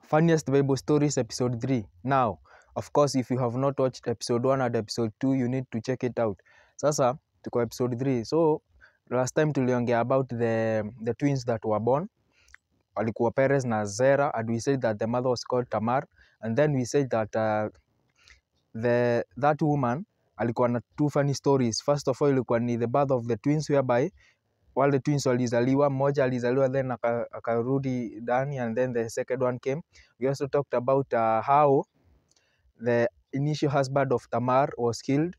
Funniest Bible Stories episode 3. Now, of course, if you have not watched episode 1 and episode 2, you need to check it out. Sasa, tuko episode 3. So, last time tuliongea about the twins that were born. Walikuwa Perez na Zerah, and we said that the mother was called Tamar. And then we said that that woman alikuwa na two funny stories. First of all, ilikuwa ni the birth of the twins, whereby wale twins walizaliwa, mmoja alizaliwa then akarudi ndani, and then the second one came. We also talked about how the initial husband of Tamar was killed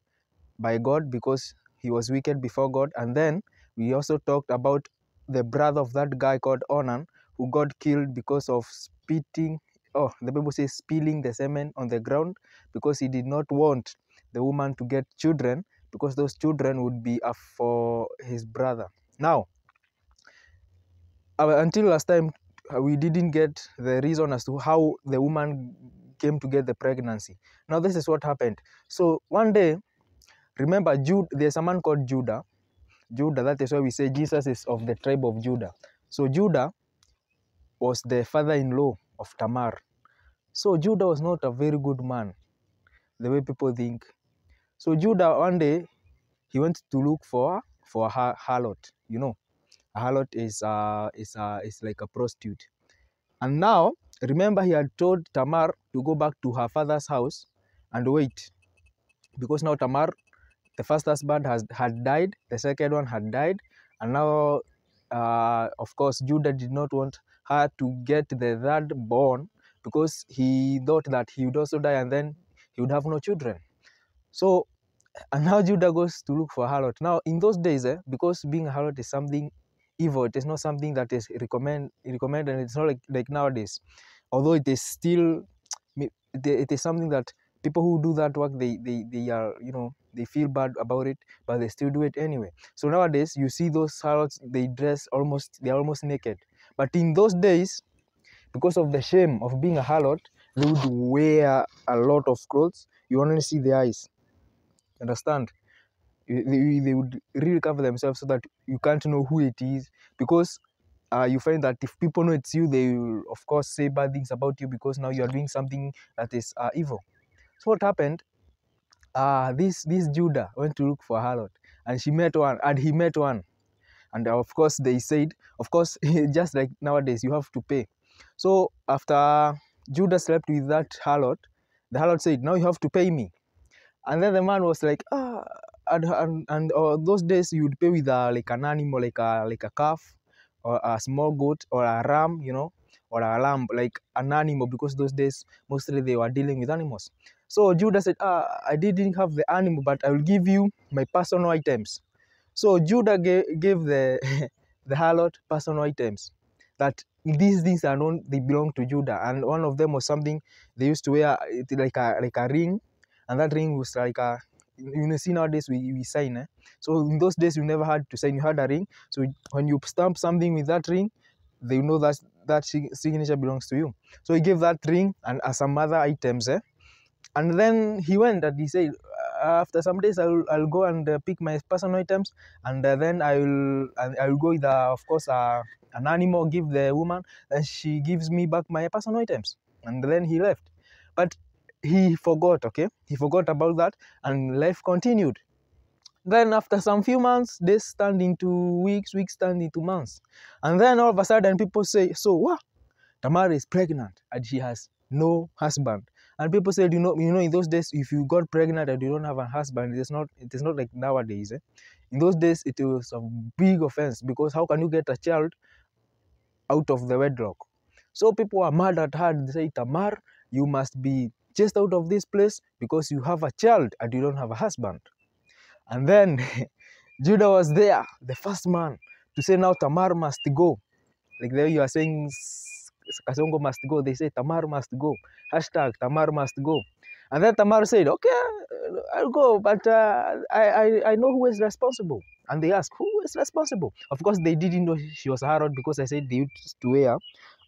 by God because he was wicked before God. And then we also talked about the brother of that guy called Onan, who got killed because of spitting, the Bible says spilling the semen on the ground, because he did not want the woman to get children, because those children would be for his brother. Now, until last time, we didn't get the reason as to how the woman came to get the pregnancy. Now, this is what happened. So, one day, remember, there's a man called Judah. Judah, that is why we say Jesus is of the tribe of Judah. So, Judah was the father-in-law of Tamar. So, Judah was not a very good man, the way people think. So, Judah, one day, he went to look for a harlot. You know, a harlot is like a prostitute. And now, remember, he had told Tamar to go back to her father's house and wait, because now Tamar, the first husband, had died, the second one had died, and now, of course, Judah did not want her to get the third born, because he thought that he would also die and then he would have no children. So, and now Judah goes to look for a harlot. Now, in those days, because being a harlot is something evil, it is not something that is recommended, and it's not like nowadays. Although it is still, it is something that people who do that work, they are, they feel bad about it, but they still do it anyway. So nowadays, you see those harlots, they're almost naked. But in those days, because of the shame of being a harlot, they would wear a lot of clothes. You only see the eyes. Understand? They would really cover themselves so that you can't know who it is, because you find that if people know it's you, they will of course say bad things about you, because now you are doing something that is evil. So what happened? This Judah went to look for a harlot, and he met one, and of course they said, of course, just like nowadays, you have to pay. So after Judah slept with that harlot, the harlot said, now you have to pay me. And then the man was like, and those days you would pay with like an animal, like a calf, or a small goat, or a ram, or a lamb, like an animal, because those days mostly they were dealing with animals. So Judah said, I didn't have the animal, but I will give you my personal items. So Judah gave the the harlot personal items, that these things are known, they belong to Judah. And one of them was something they used to wear, like a ring, and that ring was like a, see nowadays we sign. So in those days, you never had to sign, you had a ring. So when you stamp something with that ring, they know that signature belongs to you. So he gave that ring and some other items. And then he went and he said, after some days, I'll go and pick my personal items, and then I will go with, of course, an animal, give the woman, and she gives me back my personal items. And then he left. But he forgot, okay? He forgot about that, and life continued. Then after some few months, days turned into weeks, weeks turned into months. And then all of a sudden, people say, so what? Tamar is pregnant and she has no husband. And people said, in those days, if you got pregnant and you don't have a husband, it is not like nowadays. In those days, it was a big offense, because how can you get a child out of the wedlock? So people are mad at her. They say, Tamar, you must be just out of this place because you have a child and you don't have a husband. And then Judah was there, the first man, to say, now Tamar must go. Like there you are saying Kasongo must go, they say Tamar must go. Hashtag Tamar must go. And then Tamar said, okay, I'll go, but I know who is responsible. And they asked, who is responsible? Of course, they didn't know she was a harlot, because I said they used to wear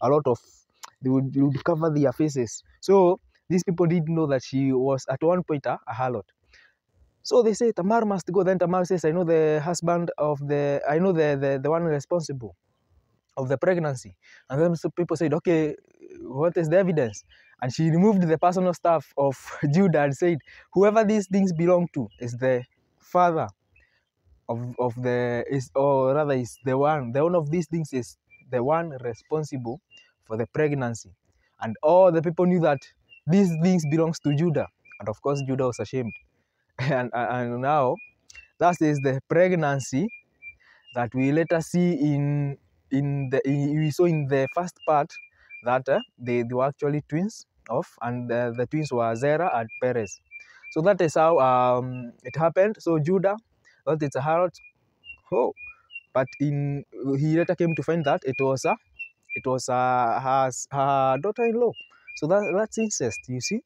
a lot of, they would cover their faces. So these people didn't know that she was at one point a harlot. So they say Tamar must go. Then Tamar says, I know the husband of I know the one responsible of the pregnancy. And then some people said, okay, what is the evidence? And she removed the personal stuff of Judah and said, whoever these things belong to is the father of the, is, or rather is the one of these things is the one responsible for the pregnancy. And all the people knew that these things belongs to Judah. And of course, Judah was ashamed. And now, that is the pregnancy that we later see we saw in the first part that they were actually twins of, and the twins were Zerah and Perez. So that is how it happened. So Judah thought it's a Harlot. Oh, but he later came to find that it was her daughter-in-law. So that's incest, you see.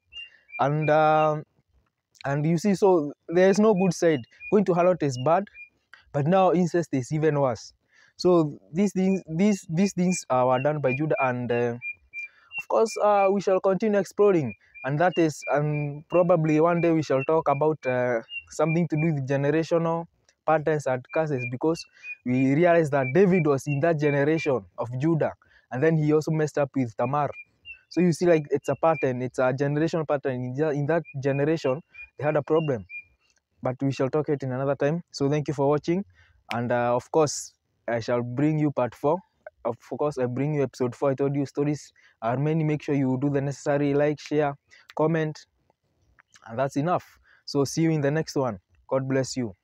And you see, so there is no good side. Going to Harlot is bad, but now incest is even worse. So these things were done by Judah, and of course we shall continue exploring, and that is, and probably one day we shall talk about something to do with generational patterns and curses, because we realize that David was in that generation of Judah, and then he also messed up with Tamar. So you see, like, it's a pattern, it's a generational pattern. In that generation they had a problem, but we shall talk it in another time. So thank you for watching, and of course I shall bring you part 4. Of course, I bring you episode 4. I told you stories are many. Make sure you do the necessary, like, share, comment, and that's enough. So see you in the next one. God bless you.